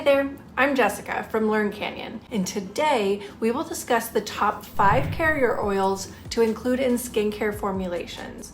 there, I'm Jessica from Learn Canyon, and today we will discuss the top 5 carrier oils to include in skincare formulations.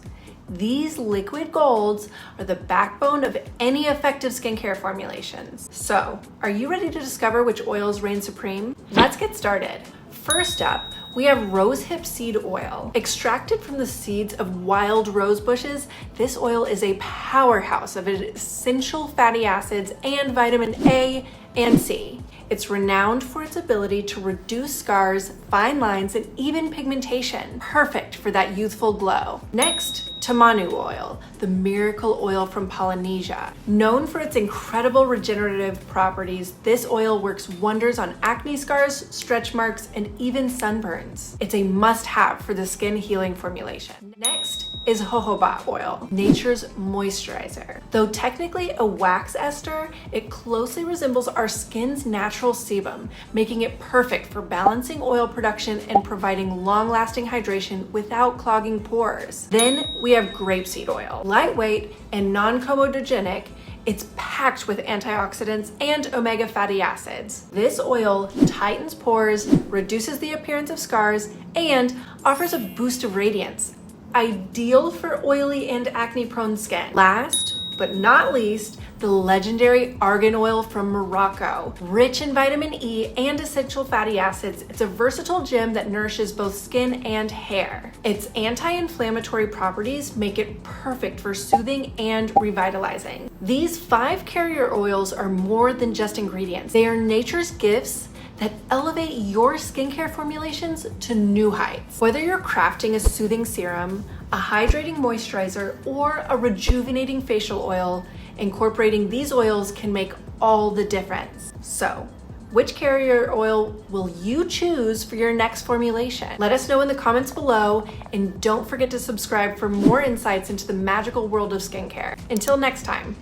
These liquid golds are the backbone of any effective skincare formulations. So, are you ready to discover which oils reign supreme? Let's get started. First up, we have rosehip seed oil. Extracted from the seeds of wild rose bushes, this oil is a powerhouse of essential fatty acids and vitamin A and C. It's renowned for its ability to reduce scars, fine lines, and even pigmentation. Perfect for that youthful glow. Next, tamanu oil, the miracle oil from Polynesia. Known for its incredible regenerative properties, this oil works wonders on acne scars, stretch marks, and even sunburns. It's a must-have for the skin healing formulation. Next is jojoba oil, nature's moisturizer. Though technically a wax ester, it closely resembles our skin's natural sebum, making it perfect for balancing oil production and providing long-lasting hydration without clogging pores. Then we have grapeseed oil. Lightweight and non-comedogenic, it's packed with antioxidants and omega fatty acids. This oil tightens pores, reduces the appearance of scars, and offers a boost of radiance. Ideal for oily and acne-prone skin. Last but not least, the legendary argan oil from Morocco. Rich in vitamin E and essential fatty acids, it's a versatile gem that nourishes both skin and hair. Its anti-inflammatory properties make it perfect for soothing and revitalizing. These 5 carrier oils are more than just ingredients. They are nature's gifts that elevate your skincare formulations to new heights. Whether you're crafting a soothing serum, a hydrating moisturizer, or a rejuvenating facial oil, incorporating these oils can make all the difference. So, which carrier oil will you choose for your next formulation? Let us know in the comments below, and don't forget to subscribe for more insights into the magical world of skincare. Until next time,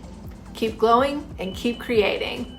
keep glowing and keep creating.